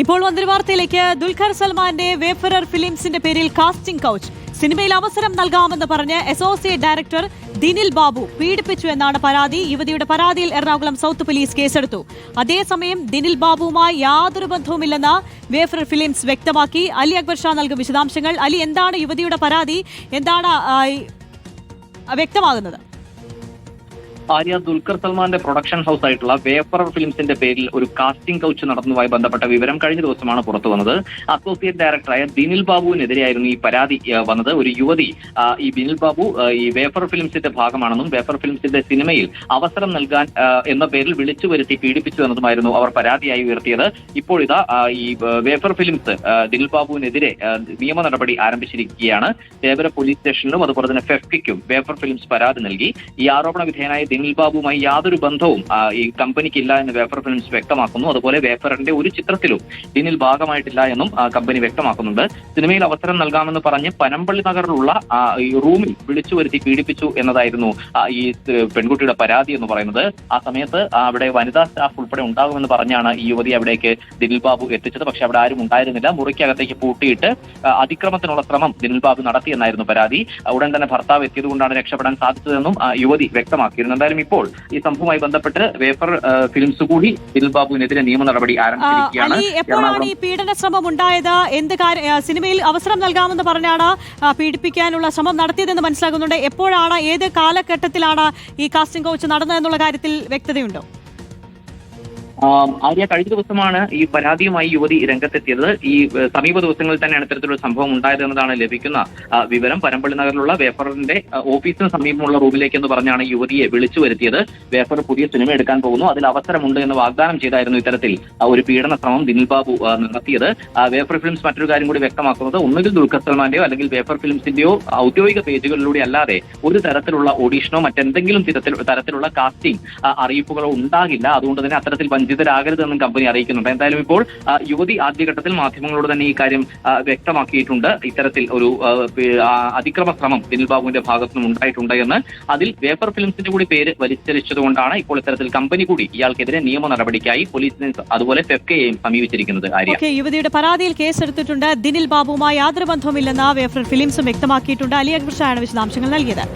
ഇപ്പോൾ മന്ത്രിവാർത്തയിലേക്ക്. ദുൽഖർ സൽമാന്റെ വേഫറർ ഫിലിംസിന്റെ പേരിൽ കാസ്റ്റിംഗ് കൗച്ച്. സിനിമയിൽ അവസരം നൽകാമെന്ന് പറഞ്ഞ് അസോസിയേറ്റ് ഡയറക്ടർ ദിനിൽ ബാബു പീഡിപ്പിച്ചു എന്നാണ് പരാതി. യുവതിയുടെ പരാതിയിൽ എറണാകുളം സൗത്ത് പോലീസ് കേസെടുത്തു. അതേസമയം ദിനിൽ ബാബുവുമായി യാതൊരു ബന്ധവുമില്ലെന്ന് വേഫറർ ഫിലിംസ് വ്യക്തമാക്കി. അലി അക്ബർ ഷാ നൽകും വിശദാംശങ്ങൾ. അലി, എന്താണ് യുവതിയുടെ പരാതി? എന്താണ് വ്യക്തമാകുന്നത്? ആര്യ, ദുൽഖർ സൽമാന്റെ പ്രൊഡക്ഷൻ ഹൗസ് ആയിട്ടുള്ള വേഫറർ ഫിലിംസിന്റെ പേരിൽ ഒരു കാസ്റ്റിംഗ് കൗച്ച് നടന്നതുമായി ബന്ധപ്പെട്ട വിവരം കഴിഞ്ഞ ദിവസമാണ് പുറത്തു വന്നത്. അസോസിയേറ്റ് ഡയറക്ടറായ ദിനിൽ ബാബുവിനെതിരെയായിരുന്നു ഈ പരാതി വന്നത്. ഒരു യുവതി ഈ ദിനിൽ ബാബു ഈ വേഫറർ ഫിലിംസിന്റെ ഭാഗമാണെന്നും വേഫറർ ഫിലിംസിന്റെ സിനിമയിൽ അവസരം നൽകാൻ എന്ന പേരിൽ വിളിച്ചു വരുത്തി പീഡിപ്പിച്ചു എന്നതുമായിരുന്നു അവർ പരാതിയായി ഉയർത്തിയത്. ഇപ്പോൾ ഇതാ ഈ വേഫർ ഫിലിംസ് ദിനിൽ ബാബുവിനെതിരെ നിയമ നടപടി ആരംഭിച്ചിരിക്കുകയാണ്. തേവര പോലീസ് സ്റ്റേഷനിലും അതുപോലെ തന്നെ ഫെഫ്കിക്കും വേഫർ ഫിലിംസ് പരാതി നൽകി. ഈ ആരോപണ വിധേയനായ ദിനിൽ ബാബുവുമായി യാതൊരു ബന്ധവും ഈ കമ്പനിക്ക് ഇല്ല എന്ന് വേഫർ ഫിലിംസ് വ്യക്തമാക്കുന്നു. അതുപോലെ വേഫറിന്റെ ഒരു ചിത്രത്തിലും ദിനിൽ ഭാഗമായിട്ടില്ല എന്നും കമ്പനി വ്യക്തമാക്കുന്നുണ്ട്. സിനിമയിൽ അവസരം നൽകാമെന്ന് പറഞ്ഞ് പനമ്പള്ളി നഗറിലുള്ള ഈ റൂമിൽ വിളിച്ചു വരുത്തി പീഡിപ്പിച്ചു എന്നതായിരുന്നു ഈ പെൺകുട്ടിയുടെ പരാതി എന്ന് പറയുന്നത്. ആ സമയത്ത് അവിടെ വനിതാ സ്റ്റാഫ് ഉൾപ്പെടെ ഉണ്ടാകുമെന്ന് പറഞ്ഞാണ് ഈ യുവതി അവിടേക്ക് ദിനിൽ ബാബു എത്തിച്ചത്. പക്ഷെ അവിടെ ആരും ഉണ്ടായിരുന്നില്ല. മുറിക്കകത്തേക്ക് പൂട്ടിയിട്ട് അതിക്രമത്തിനുള്ള ശ്രമം ദിനിൽ ബാബു നടത്തിയെന്നായിരുന്നു പരാതി. ഉടൻ തന്നെ ഭർത്താവ് എത്തിയതുകൊണ്ടാണ് രക്ഷപ്പെടാൻ സാധിച്ചതെന്നും യുവതി വ്യക്തമാക്കിയിരുന്നു. എന്തായാലും ഇപ്പോൾ ഈ സംഭവവുമായി ബന്ധപ്പെട്ട് വേഫർ ഫിലിംസ് കൂടി ദിനിൽ ബാബുവിനെതിരെ നിയമ നടപടി ആരംഭിച്ചിരിക്കുകയാണ്. എപ്പോഴാണ് ഈ പീഡന ശ്രമം ഉണ്ടായത്? സിനിമയിൽ അവസരം നൽകാമെന്ന് പറഞ്ഞാണ് പീഡിപ്പിക്കാനുള്ള ശ്രമം നടത്തിയതെന്ന് മനസ്സിലാകുന്നുണ്ട്. എപ്പോഴാണ്, ഏത് കാലഘട്ടത്തിലാണ് ഈ കാസ്റ്റിംഗ് കൗച്ച് നടന്നതെന്നുള്ള കാര്യത്തിൽ വ്യക്തതയുണ്ടോ? ആര്യ, കഴിഞ്ഞ ദിവസമാണ് ഈ പരാതിയുമായി യുവതി രംഗത്തെത്തിയത്. ഈ സമീപ ദിവസങ്ങളിൽ തന്നെയാണ് ഇത്തരത്തിലൊരു സംഭവം ഉണ്ടായത് എന്നതാണ് ലഭിക്കുന്ന വിവരം. പനമ്പള്ളി നഗറിലുള്ള വേഫറിന്റെ ഓഫീസിന് സമീപമുള്ള റൂമിലേക്ക് എന്ന് പറഞ്ഞാണ് യുവതിയെ വിളിച്ചു വരുത്തിയത്. വേഫർ പുതിയ സിനിമ എടുക്കാൻ പോകുന്നു, അതിൽ അവസരമുണ്ട് എന്ന് വാഗ്ദാനം ചെയ്തായിരുന്നു ഇത്തരത്തിൽ ഒരു പീഡന ശ്രമം ദിനിൽ ബാബു നടത്തിയത്. വേഫർ ഫിലിംസ് മറ്റൊരു കാര്യം കൂടി വ്യക്തമാക്കുന്നത്, ഒന്നുകിൽ ദുൽഖർ സൽമാന്റെയോ അല്ലെങ്കിൽ വേഫർ ഫിലിംസിന്റെയോ ഔദ്യോഗിക പേജുകളിലൂടെ അല്ലാതെ ഒരു തരത്തിലുള്ള ഓഡീഷനോ മറ്റെന്തെങ്കിലും തരത്തിലുള്ള കാസ്റ്റിംഗ് അറിയിപ്പുകളോ ഉണ്ടാകില്ല. അതുകൊണ്ട് തന്നെ അത്തരത്തിൽ ാകരുതെന്നും കമ്പനി അറിയിക്കുന്നുണ്ട്. എന്തായാലും ഇപ്പോൾ യുവതി ആദ്യഘട്ടത്തിൽ മാധ്യമങ്ങളോട് തന്നെ ഈ കാര്യം വ്യക്തമാക്കിയിട്ടുണ്ട്. ഇത്തരത്തിൽ ഒരു അതിക്രമ ശ്രമം ദിനിൽ ബാബുവിന്റെ ഭാഗത്തുനിന്നും ഉണ്ടായിട്ടുണ്ട് എന്ന്. അതിൽ വേഫർ ഫിലിംസിന്റെ കൂടി പേര് വലിച്ചരിച്ചതുകൊണ്ടാണ് ഇപ്പോൾ ഇത്തരത്തിൽ കമ്പനി കൂടി ഇയാൾക്കെതിരെ നിയമ നടപടിക്കായി പോലീസിനെ അതുപോലെ ഫെഫ്കയെയും സമീപിച്ചിരിക്കുന്നത്. യുവതിയുടെ പരാതിയിൽ കേസെടുത്തിട്ടുണ്ട്. ദിനിൽ ബാബുവുമായി യാതൊരു ബന്ധവുമില്ലെന്ന് വേഫർ ഫിലിംസും വ്യക്തമാക്കിയിട്ടുണ്ട്. അലി അക്ബർ ഷായാണ് വിശദാംശങ്ങൾ നൽകിയത്.